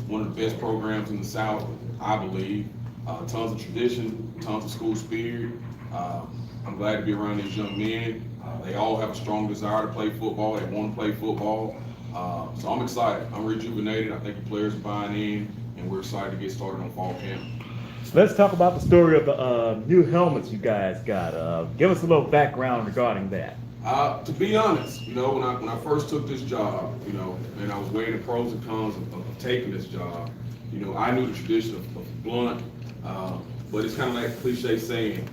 One of the best programs in the South, I believe. Tons of tradition, tons of school spirit. Uh, I'm glad to be around these young men. They all have a strong desire to play football. They want to play football. So I'm excited. I'm rejuvenated. I think the players are buying in, and we're excited to get started on fall camp. So let's talk about the story of the new helmets you guys got. Give us a little background regarding that. To be honest, when I first took this job, and I was weighing the pros and cons of taking this job, I knew the tradition of Blount, but it's kind of like a cliche saying,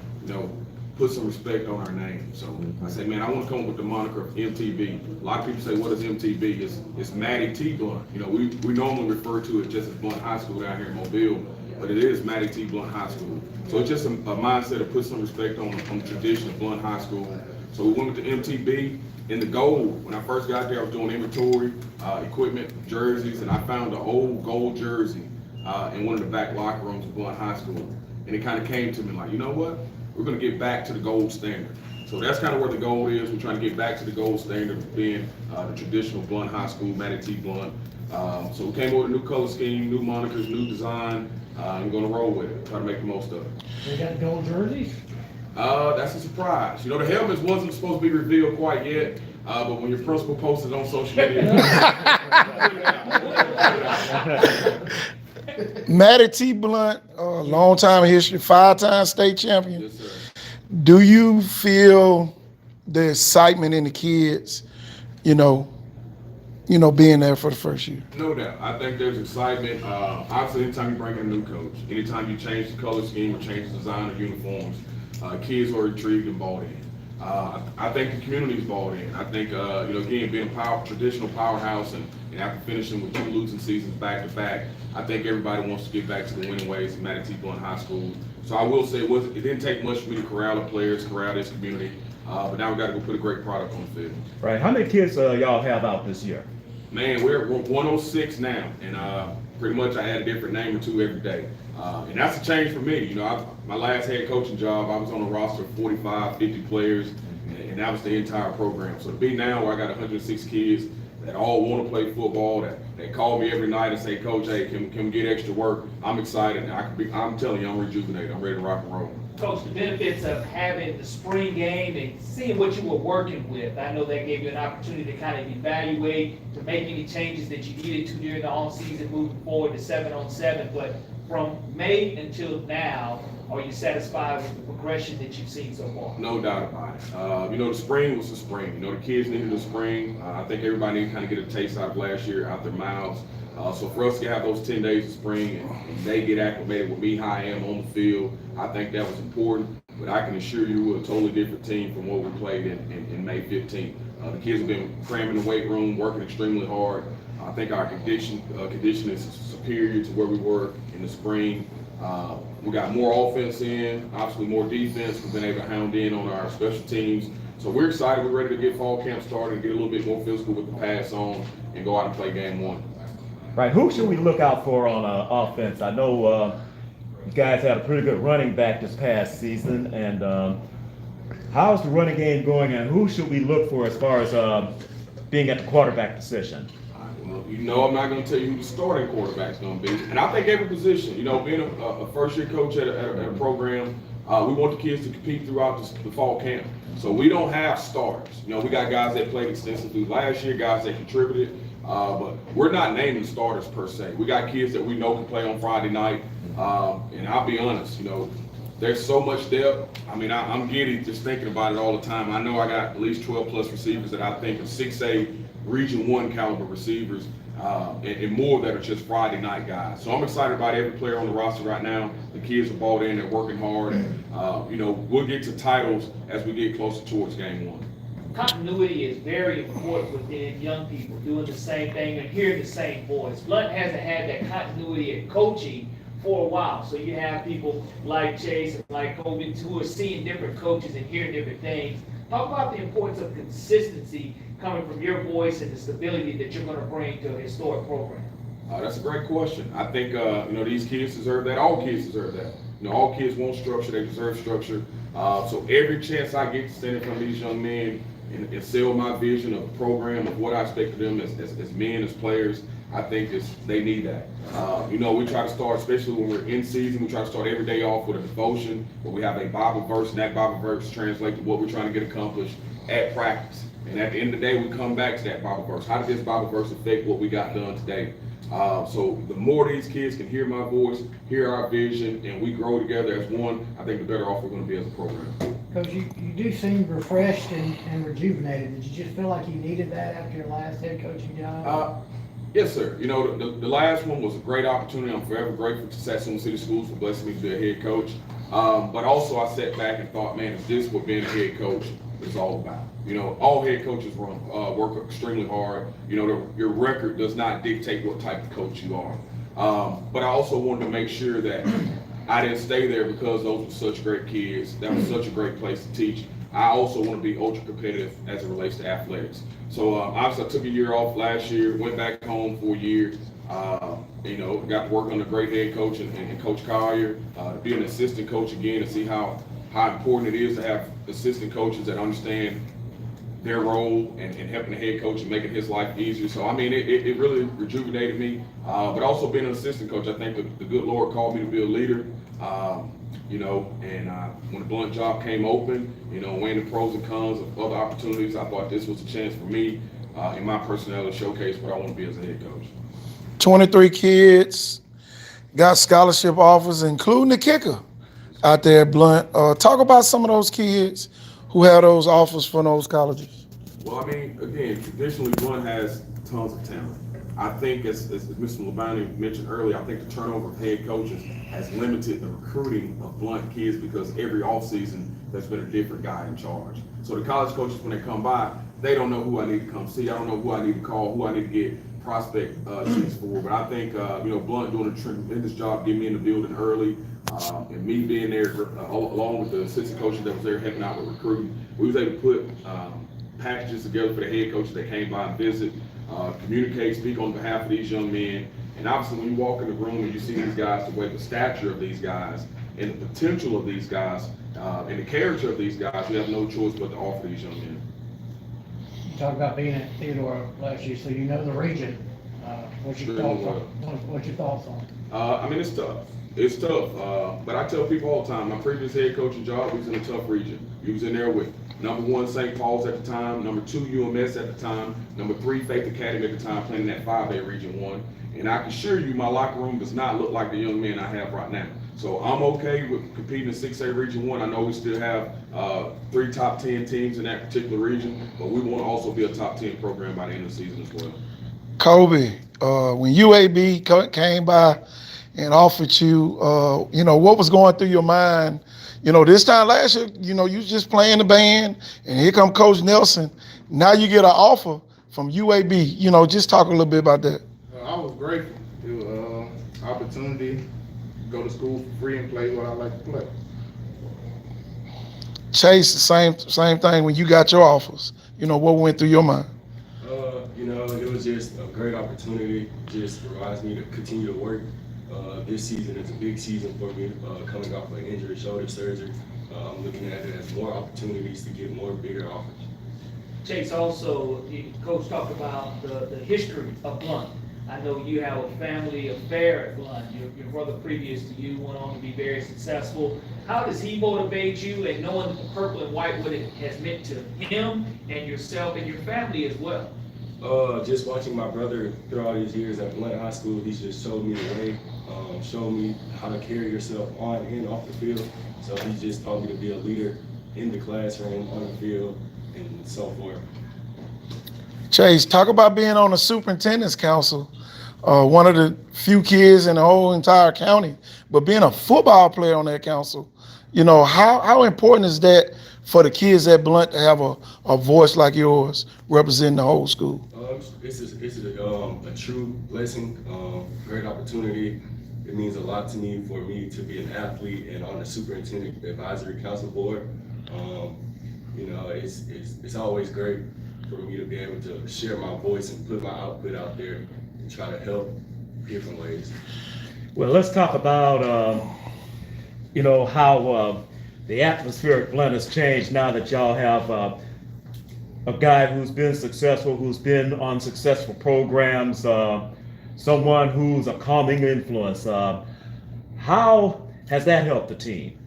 put some respect on our name. So I said, man, I want to come up with the moniker of MTB. A lot of people say, what is MTB? It's Mattie T. Blount. We normally refer to it just as Blount High School down here in Mobile, but it is Mattie T. Blount High School. So it's just a mindset of put some respect on the tradition of Blount High School. So we went with the MTB. And the gold, when I first got there, I was doing inventory, equipment, jerseys, and I found an old gold jersey in one of the back locker rooms of Blount High School. And it kind of came to me like, you know what? We're going to get back to the gold standard. So that's kind of where the goal is. We're trying to get back to the gold standard of being the traditional Blount High School, Mattie T. Blount. So we came over with a new color scheme, new monikers, new design, and we're going to roll with it, try to make the most of it. They got gold jerseys? That's a surprise. The helmets wasn't supposed to be revealed quite yet, but when your principal posted on social media. Mattie T. Blount, long time history, 5-time state champion. Yes, sir. Do you feel the excitement in the kids, being there for the first year? No doubt. I think there's excitement. Obviously, anytime you bring in a new coach, anytime you change the color scheme or change the design of uniforms, kids are intrigued and bought in. I think the community's bought in. I think, again, being a traditional powerhouse and after finishing with 2 losing seasons back to back, I think everybody wants to get back to the winning ways of Mattie T. Blount High School. So I will say it didn't take much for me to corral the players, corral this community, but now we got to go put a great product on the field. Right. How many kids y'all have out this year? Man, we're 106 now, and pretty much I add a different name or two every day. And that's a change for me. My last head coaching job, I was on a roster of 45, 50 players, and that was the entire program. So to be now where I got 106 kids that all want to play football, that call me every night and say, Coach, hey, can we get extra work? I'm excited. I'm telling you, I'm rejuvenated. I'm ready to rock and roll. Coach, the benefits of having the spring game and seeing what you were working with, I know that gave you an opportunity to kind of evaluate, to make any changes that you needed to during the off-season moving forward to 7-on-7. But from May until now, are you satisfied with the progression that you've seen so far? No doubt about it. The spring was the spring. The kids needed the spring. I think everybody needed to kind of get a taste out of last year, out their mouths. So for us to have those 10 days of spring and they get acclimated with me, how I am on the field, I think that was important. But I can assure you we're a totally different team from what we played in May 15th. The kids have been cramming the weight room, working extremely hard. I think our condition is superior to where we were in the spring. We got more offense in, obviously more defense. We've been able to hound in on our special teams. So we're excited. We're ready to get fall camp started and get a little bit more physical with the pass on and go out and play game 1. Right. Who should we look out for on offense? I know you guys had a pretty good running back this past season. And how's the running game going, and who should we look for as far as being at the quarterback position? I'm not going to tell you who the starting quarterback's going to be. And I think every position, being a first-year coach at a program, we want the kids to compete throughout the fall camp. So we don't have starters. We got guys that played extensively last year, guys that contributed, but we're not naming starters per se. We got kids that we know can play on Friday night, and I'll be honest, there's so much depth. I'm giddy just thinking about it all the time. I know I got at least 12+ receivers that I think are 6A Region 1 caliber receivers, and more that are just Friday night guys. So I'm excited about every player on the roster right now. The kids are bought in, they're working hard, and we'll get to titles as we get closer towards game 1. Continuity is very important within young people, doing the same thing and hearing the same voice. Blount hasn't had that continuity in coaching for a while. So you have people like Chase and like Kobe who are seeing different coaches and hearing different things. Talk about the importance of consistency coming from your voice and the stability that you're going to bring to a historic program. That's a great question. I think, these kids deserve that. All kids deserve that. All kids want structure. They deserve structure. So every chance I get to stand in front of these young men and sell my vision of the program, of what I expect of them as men, as players, I think they need that. You know, we try to start, especially when we're in season, we try to start every day off with a devotion where we have a Bible verse, and that Bible verse translates to what we're trying to get accomplished at practice. And at the end of the day, we come back to that Bible verse. How did this Bible verse affect what we got done today? So the more these kids can hear my voice, hear our vision, and we grow together as one, I think the better off we're going to be as a program. Coach, you do seem refreshed and rejuvenated. Did you just feel like you needed that after your last head coaching job? Yes, sir. You know, the last one was a great opportunity. I'm forever grateful to Satsuma City Schools for blessing me to be a head coach. But also I sat back and thought, man, is this what being a head coach is all about? You know, all head coaches work extremely hard. You know, your record does not dictate what type of coach you are. But I also wanted to make sure that I didn't stay there because those were such great kids. That was such a great place to teach. I also want to be ultra competitive as it relates to athletics. So obviously I took a year off last year, went back home for a year. You know, got to work under a great head coach and Coach Collier, to be an assistant coach again and see how important it is to have assistant coaches that understand their role and helping the head coach and making his life easier. So, I mean, it really rejuvenated me. But also being an assistant coach, I think the good Lord called me to be a leader. You know, and when the Blount job came open, you know, weighing the pros and cons of other opportunities, I thought this was a chance for me in my personality to showcase what I want to be as a head coach. 23 kids, got scholarship offers, including the kicker out there at Blount. Talk about some of those kids who have those offers from those colleges. Well, I mean, again, traditionally, Blount has tons of talent. I think, as Mr. Labani mentioned earlier, I think the turnover of head coaches has limited the recruiting of Blount kids because every offseason there's been a different guy in charge. So the college coaches, when they come by, they don't know who I need to come see. I don't know who I need to call, who I need to get prospect sheets for. But I think, you know, Blount doing a tremendous job getting me in the building early. And me being there along with the assistant coaches that was there helping out with recruiting, we was able to put packages together for the head coaches that came by and visit, communicate, speak on behalf of these young men. And obviously when you walk in the room and you see these guys, the way the stature of these guys and the potential of these guys and the character of these guys, you have no choice but to offer these young men. You talked about being at Theodore last year, so you know the region. What's your thoughts on? I mean, it's tough. It's tough, but I tell people all the time, my previous head coaching job was in a tough region. He was in there with #1 St. Paul's at the time, #2 UMS at the time, #3 Faith Academy at the time, playing in that 5A Region 1. And I can assure you my locker room does not look like the young men I have right now. So I'm okay with competing in 6A Region 1. I know we still have 3 top 10 teams in that particular region, but we want to also be a top 10 program by the end of the season as well. Kobe, when UAB came by and offered you, you know, what was going through your mind? You know, this time last year, you know, you was just playing the band, and here come Coach Nelson. Now you get an offer from UAB. You know, just talk a little bit about that. I was grateful. It was an opportunity to go to school for free and play what I like to play. Chase, the same thing when you got your offers. You know, what went through your mind? You know, it was just a great opportunity. Just reminds me to continue to work. This season is a big season for me, coming off an injury, shoulder surgery. I'm looking at it as more opportunities to get more bigger offers. Chase, also, Coach talked about the history of Blount. I know you have a family affair at Blount. Your brother previous to you went on to be very successful. How does he motivate you, and knowing the purple and white, what it has meant to him and yourself and your family as well? Just watching my brother through all these years at Blount High School, he's just showed me the way, showed me how to carry yourself on and off the field. So he just taught me to be a leader in the classroom, on the field, and so forth. Chase, talk about being on the superintendent's council, one of the few kids in the whole entire county, but being a football player on that council. You know, how important is that for the kids at Blount to have a voice like yours representing the whole school? It's a true blessing, great opportunity. It means a lot to me for me to be an athlete and on the superintendent advisory council board. You know, it's always great for me to be able to share my voice and put my output out there and try to help different ways. Well, let's talk about, you know, how the atmosphere at Blount has changed now that y'all have a guy who's been successful, who's been on successful programs. someone who's a calming influence. How has that helped the team?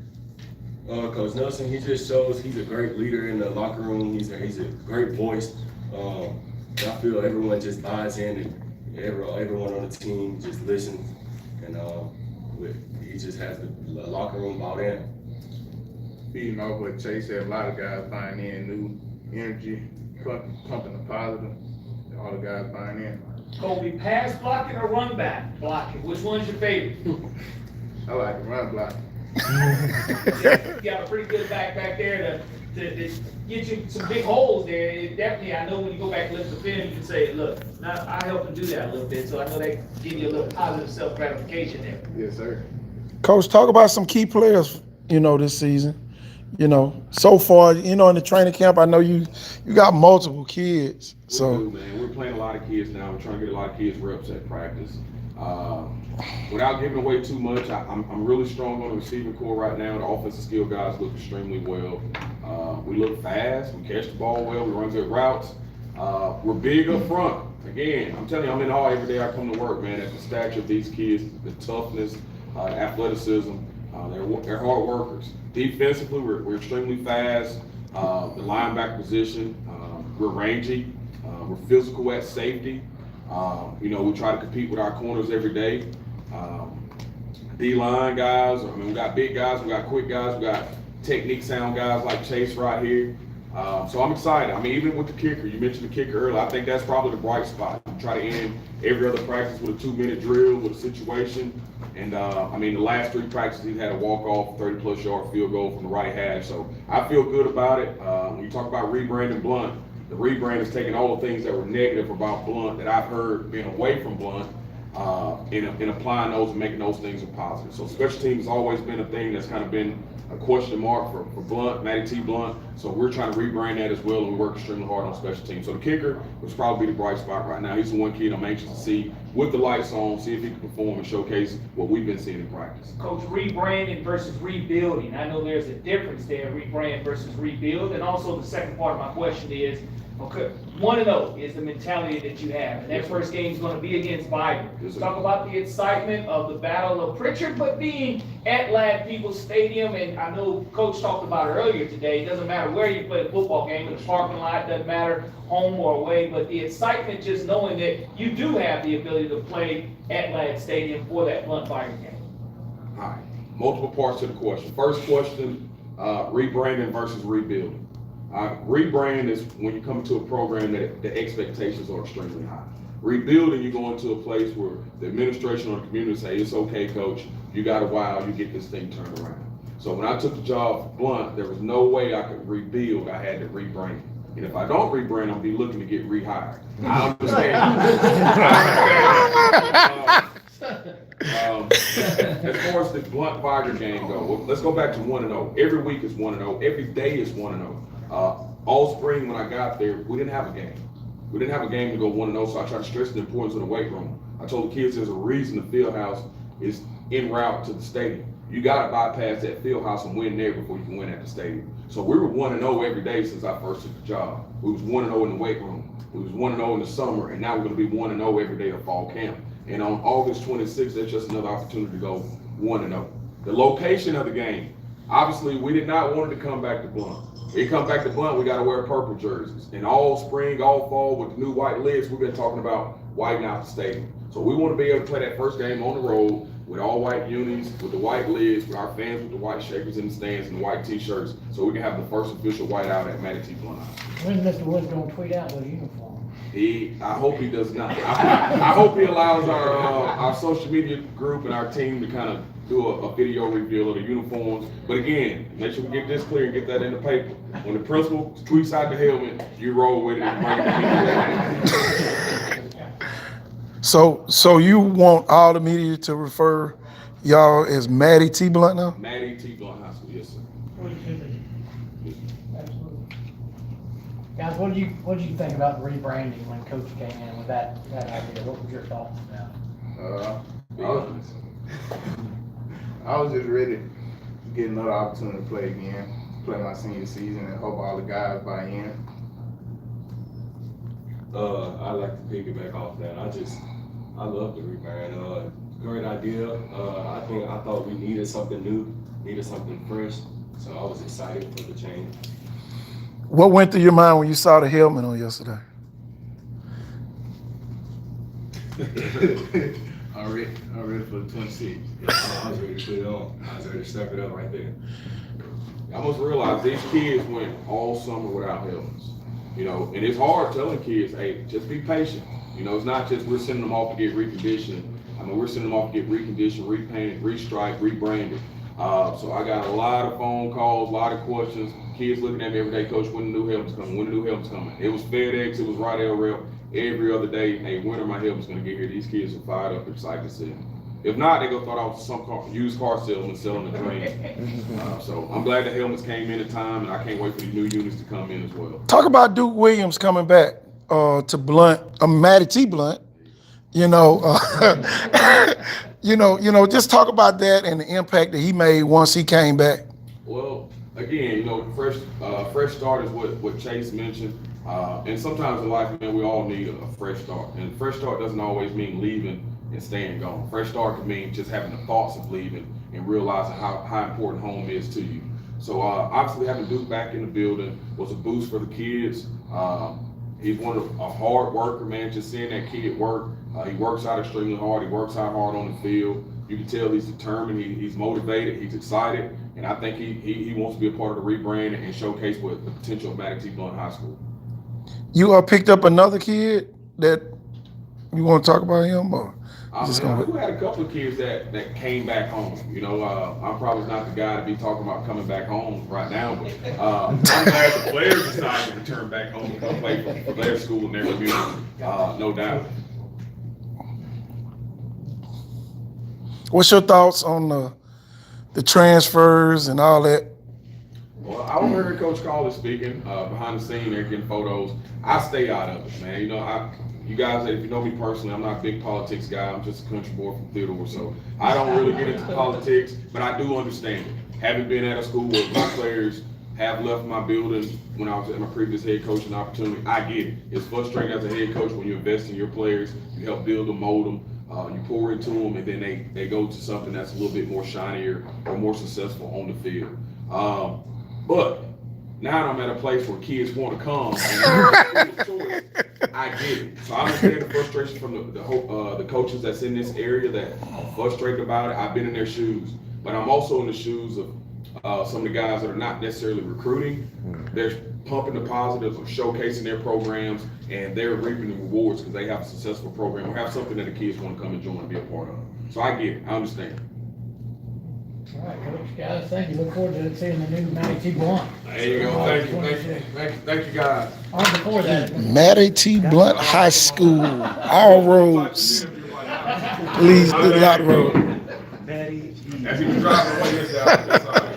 Coach Nelson, he just shows he's a great leader in the locker room. He's a great voice. I feel everyone just buys in, and everyone on the team just listens, and he just has the locker room bought in. Feeding off what Chase said, a lot of guys buying in, new energy, pumping the positive. All the guys buying in. Kobe, pass blocking or run back blocking? Which one's your favorite? I like to run block. You got a pretty good back there to get you some big holes there. It definitely, I know when you go back and look at the film, you can say, look, now I helped him do that a little bit, so I know that give you a little positive self-gratification there. Yes, sir. Coach, talk about some key players, this season. So far, in the training camp, I know you got multiple kids. We So, do, man. We're playing a lot of kids now. We're trying to get a lot of kids reps at practice. Without giving away too much, I'm really strong on the receiving core right now. The offensive skill guys look extremely well. We look fast. We catch the ball well. We run good routes. We're big up front. Again, I'm telling you, I'm in awe every day I come to work, man, at the stature of these kids, the toughness, the athleticism. They're hard workers. Defensively, we're extremely fast. The linebacker position, we're rangy. We're physical at safety. We try to compete with our corners every day. D-line guys, we got big guys, we got quick guys, we got technique sound guys like Chase right here. So I'm excited. Even with the kicker, you mentioned the kicker earlier, I think that's probably the bright spot. We try to end every other practice with a 2-minute drill, with a situation. And the last 3 practices, he had a walk-off, 30-plus yard field goal from the right hash. So I feel good about it. When you talk about rebranding Blount, the rebrand is taking all the things that were negative about Blount that I've heard being away from Blount, and applying those and making those things a positive. So special teams has always been a thing that's kind of been a question mark for Blount, Mattie T. Blount. So we're trying to rebrand that as well, and we work extremely hard on special teams. So the kicker was probably the bright spot right now. He's the one kid I'm anxious to see with the lights on, see if he can perform and showcase what we've been seeing in practice. Coach, rebranding versus rebuilding. I know there's a difference there, rebrand versus rebuild. And also the second part of my question is, okay, 1-0 is the mentality that you have, and that first game is going to be against Biden. Yes, sir. Talk about the excitement of the Battle of Pritchard, but being at Lad People's Stadium, and I know Coach talked about it earlier today. It doesn't matter where you play a football game, in the parking lot, doesn't matter home or away, but the excitement just knowing that you do have the ability to play at Lad Stadium for that Blount Viking game. All right, multiple parts to the question. First question, rebranding versus rebuilding. Rebrand is when you come to a program that the expectations are extremely high. Rebuilding, you go into a place where the administration or the community say, it's okay, coach, you got a while, you get this thing turned around. So when I took the job for Blount, there was no way I could rebuild, I had to rebrand. And if I don't rebrand, I'll be looking to get rehired. I understand. As far as the Blount Viger game goes, well, let's go back to 1-0. Every week is 1-0. Every day is 1-0. All spring when I got there, we didn't have a game. We didn't have a game to go 1-0, so I tried to stress the importance of the weight room. I told the kids there's a reason the field house is en route to the stadium. You got to bypass that field house and win there before you can win at the stadium. So we were 1-0 every day since I first took the job. We was 1-0 in the weight room. We was 1-0 in the summer, and now we're going to be 1-0 every day of fall camp. And on August 26th, there's just another opportunity to go 1-0. The location of the game, obviously, we did not want it to come back to Blount. If it come back to Blount, we got to wear purple jerseys. And all spring, all fall, with the new white lids, we've been talking about whitening out the stadium. So we want to be able to play that first game on the road with all white unis, with the white lids, with our fans with the white shakers in the stands and the white t-shirts, so we can have the first official white out at Mattie T. Blount. When's Mr. Woods gonna tweet out those uniforms? I hope he does not. I hope he allows our social media group and our team to kind of do a video reveal of the uniforms. But again, make sure we get this clear and get that in the paper. When the principal tweets out the helmet, you roll with it and bring it to the so you want all the media to refer y'all as Mattie T. Blount now? Mattie T. Blount High School, yes, sir. Absolutely. Guys, what did you think about the rebranding when Coach came in with that idea? What was your thoughts about it? I was just ready to get another opportunity to play again, play my senior season, and hope all the guys buy in. I like to piggyback off that. I love the rebrand. Great idea. I thought we needed something new, needed something fresh. So I was excited for the change. What went through your mind when you saw the helmet on yesterday? I'm ready for the 26. I was ready to put it on. I was ready to step it up right there. I must realize these kids went all summer without helmets. You know, and it's hard telling kids, hey, just be patient. You know, it's not just we're sending them off to get reconditioned. I mean, we're sending them off to get reconditioned, repainted, restriped, rebranded. So I got a lot of phone calls, a lot of questions. Kids looking at me every day, Coach, when the new helmet's coming? When the new helmet's coming? It was FedEx, it was Rydell Rail. Every other day, hey, when are my helmets gonna get here? These kids are fired up, excited to see them. If not, they gonna thought I was some used car salesman selling the dream. So I'm glad the helmets came in time, and I can't wait for the new units to come in as well. Talk about Duke Williams coming back to Blount, Mattie T. Blount. You know, just talk about that and the impact that he made once he came back. Well, again, you know, fresh start is what Chase mentioned. And sometimes in life, man, we all need a fresh start. And fresh start doesn't always mean leaving and staying gone. Fresh start can mean just having the thoughts of leaving and realizing how important home is to you. So obviously having Duke back in the building was a boost for the kids. He's a hard worker, man. Just seeing that kid work. He works out extremely hard. He works out hard on the field. You can tell he's determined. He's motivated. He's excited. And I think he wants to be a part of the rebrand and showcase what the potential of Mattie T. Blount High School. You picked up another kid that you want to talk about him, or We had a couple of kids that came back home. You know, I'm probably not the guy to be talking about coming back home right now, but I'm glad the players decided to return back home and come play for their school and their community. No doubt. What's your thoughts on the transfers and all that? Well, I overheard Coach Caller speaking behind the scene. They're getting photos. I stay out of it, man. You know, you guys, if you know me personally, I'm not a big politics guy. I'm just a country boy from Theodore, so I don't really get into politics, but I do understand it. Having been at a school where my players have left my building when I was at my previous head coaching opportunity, I get it. It's frustrating as a head coach when you invest in your players, you help build them, mold them, you pour into them, and then they go to something that's a little bit more shinier or more successful on the field. But now I'm at a place where kids want to come, and choice, I get it. So I understand the frustration from the coaches that's in this area that are frustrated about it. I've been in their shoes, but I'm also in the shoes of some of the guys that are not necessarily recruiting. They're pumping the positives or showcasing their programs, and they're reaping the rewards because they have a successful program or have something that the kids want to come and join and be a part of. So I get it. I understand. All right, Coach, guys, thank you. Look forward to seeing the new Mattie T. Blount. There you go. Thank you, guys. All right, before that, Mattie T. Blount High School, all roads. Please, a lot of roads. Mattie T. As he was driving away,